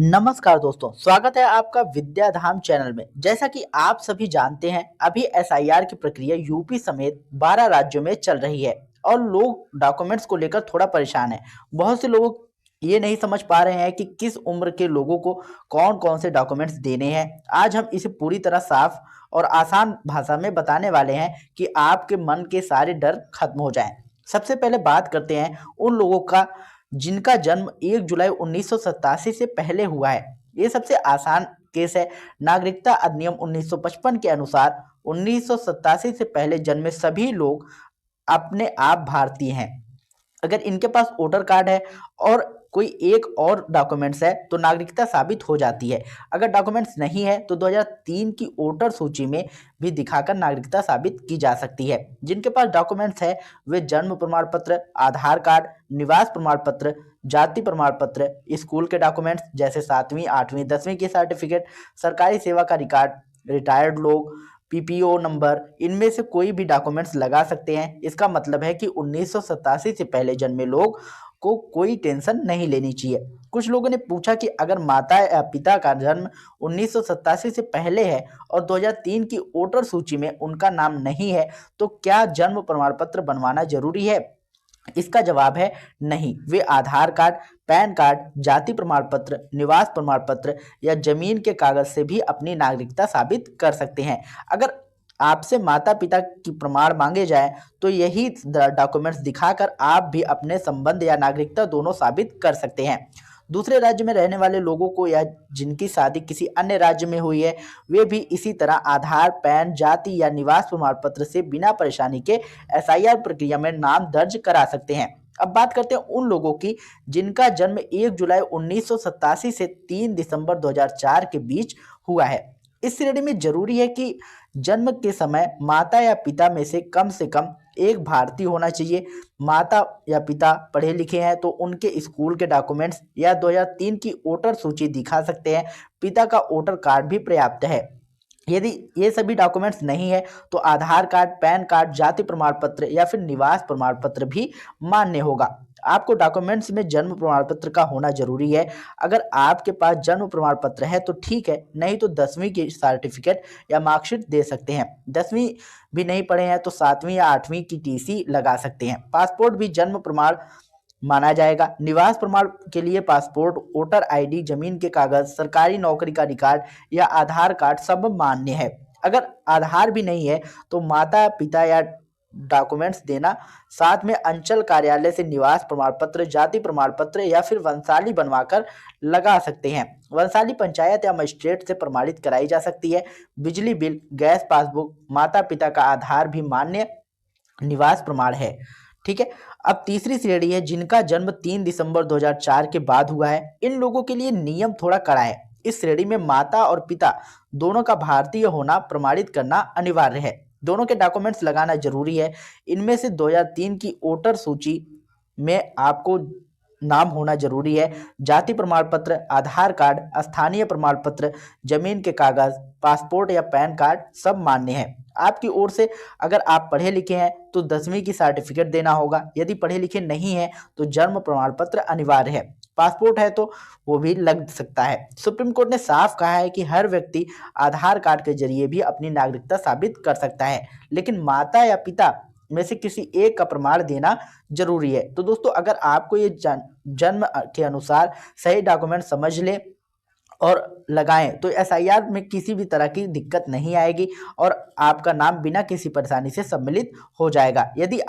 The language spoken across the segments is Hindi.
नमस्कार दोस्तों, स्वागत है आपका विद्याधाम चैनल में। जैसा कि आप सभी जानते हैं, अभी एसआईआर की प्रक्रिया यूपी समेत 12 राज्यों में चल रही है और लोग डॉक्यूमेंट्स को लेकर थोड़ा परेशान हैं। बहुत से लोग ये नहीं समझ पा रहे हैं कि किस उम्र के लोगों को कौन-कौन से डॉक्यूमेंट्स देने हैं। आज हम इसे पूरी तरह साफ और आसान भाषा में बताने वाले हैं कि आपके मन के सारे डर खत्म हो जाएं। सबसे पहले बात करते हैं उन लोगों का जिनका जन्म 1 जुलाई 1987 से पहले हुआ है। ये सबसे आसान केस है। नागरिकता अधिनियम 1955 के अनुसार 1987 से पहले जन्मे सभी लोग अपने आप भारतीय हैं। अगर इनके पास वोटर कार्ड है और कोई एक और डॉक्यूमेंट्स है तो नागरिकता साबित हो जाती है। अगर डॉक्यूमेंट्स नहीं है तो 2003 की वोटर सूची में भी दिखाकर नागरिकता साबित की जा सकती है। जिनके पास डॉक्यूमेंट्स है वे जन्म प्रमाण पत्र, आधार कार्ड, निवास प्रमाण पत्र, जाति प्रमाण पत्र, स्कूल के डॉक्यूमेंट्स जैसे 7वीं, 8वीं, 10वीं की सर्टिफिकेट, सरकारी सेवा का रिकॉर्ड, रिटायर्ड लोग, पीपीओ नंबर, इनमें से कोई भी डॉक्यूमेंट्स लगा सकते हैं। इसका मतलब है कि 1987 से पहले जन्मे लोग को कोई टेंशन नहीं लेनी चाहिए। कुछ लोगों ने पूछा कि अगर माता या पिता का जन्म 1987 से पहले है और 2003 की वोटर सूची में उनका नाम नहीं है तो क्या जन्म प्रमाण पत्र बनवाना जरूरी है? इसका जवाब है नहीं। वे आधार कार्ड, पैन कार्ड, जाति प्रमाण पत्र, निवास प्रमाण पत्र या जमीन के कागज से भी अपनी नागरिकता साबित कर सकते हैं। अगर आपसे माता पिता की प्रमाण मांगे जाए तो यही डॉक्यूमेंट्स दिखाकर आप भी अपने संबंध या नागरिकता दोनों साबित कर सकते हैं। दूसरे राज्य में रहने वाले लोगों को या जिनकी शादी किसी अन्य राज्य में हुई है वे भी इसी तरह आधार, पैन, जाति या निवास प्रमाण पत्र से बिना परेशानी के एसआईआर प्रक्रिया में नाम दर्ज करा सकते हैं। अब बात करते हैं उन लोगों की जिनका जन्म 1 जुलाई 1987 से 3 दिसंबर 2004 के बीच हुआ है। इस श्रेणी में जरूरी है कि जन्म के समय माता या पिता में से कम एक भारतीय होना चाहिए। माता या पिता पढ़े लिखे हैं तो उनके स्कूल के डॉक्यूमेंट्स या 2003 की वोटर सूची दिखा सकते हैं। पिता का वोटर कार्ड भी पर्याप्त है। यदि ये सभी डॉक्यूमेंट्स नहीं है तो आधार कार्ड, पैन कार्ड, जाति प्रमाण पत्र या फिर निवास प्रमाण पत्र भी मान्य होगा। आपको डॉक्यूमेंट्स में जन्म प्रमाण पत्र का होना जरूरी है। अगर आपके पास जन्म प्रमाण पत्र है तो ठीक है, नहीं तो 10वीं की सर्टिफिकेट या मार्कशीट दे सकते हैं। 10वीं भी नहीं पढ़े हैं तो 7वीं या 8वीं की टीसी लगा सकते हैं। पासपोर्ट भी जन्म प्रमाण माना जाएगा। निवास प्रमाण के लिए पासपोर्ट, वोटर आईडी, जमीन के कागज, सरकारी नौकरी का रिकॉर्ड या आधार कार्ड सब मान्य है। अगर आधार भी नहीं है तो माता पिता या डॉक्यूमेंट्स देना। साथ में अंचल कार्यालय से निवास प्रमाण पत्र, जाति प्रमाण पत्र या फिर वंशावली बनवाकर लगा सकते हैं। वंशावली पंचायत या मजिस्ट्रेट से प्रमाणित कराई जा सकती है। बिजली बिल, गैस पासबुक, माता पिता का आधार भी मान्य निवास प्रमाण है। ठीक है। अब तीसरी श्रेणी है जिनका जन्म 3 दिसंबर 2004 के बाद हुआ है। इन लोगों के लिए नियम थोड़ा कड़ा है। इस श्रेणी में माता और पिता दोनों का भारतीय होना प्रमाणित करना अनिवार्य है। दोनों के डॉक्यूमेंट्स लगाना जरूरी है। इनमें से 2003 की वोटर सूची में आपको नाम होना जरूरी है। जाति प्रमाण पत्र, आधार कार्ड, स्थानीय प्रमाण पत्र, जमीन के कागज, पासपोर्ट या पैन कार्ड सब मान्य है। आपकी ओर से अगर आप पढ़े लिखे हैं तो 10वीं की सर्टिफिकेट देना होगा। यदि पढ़े लिखे नहीं हैं तो जन्म प्रमाण पत्र अनिवार्य है। पासपोर्ट है तो वो भी लग सकता है। सुप्रीम कोर्ट ने साफ कहा है कि हर व्यक्ति आधार कार्ड के जरिए भी अपनी नागरिकता साबित कर सकता है, लेकिन माता या पिता में से किसी एक का प्रमाण देना जरूरी है। तो दोस्तों, अगर आपको ये जन्म के अनुसार सही डॉक्यूमेंट समझ ले और लगाएं तो एसआईआर में किसी भी तरह की दिक्कत नहीं आएगी और आपका नाम बिना किसी परेशानी से सम्मिलित हो जाएगा। यदि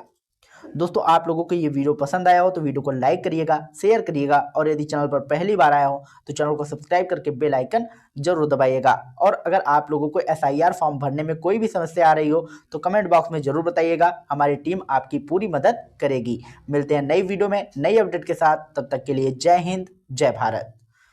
दोस्तों आप लोगों को ये वीडियो पसंद आया हो तो वीडियो को लाइक करिएगा, शेयर करिएगा और यदि चैनल पर पहली बार आया हो तो चैनल को सब्सक्राइब करके बेल आइकन जरूर दबाइएगा। और अगर आप लोगों को एसआईआर फॉर्म भरने में कोई भी समस्या आ रही हो तो कमेंट बॉक्स में जरूर बताइएगा। हमारी टीम आपकी पूरी मदद करेगी। मिलते हैं नई वीडियो में नई अपडेट के साथ। तब तक के लिए जय हिंद, जय भारत।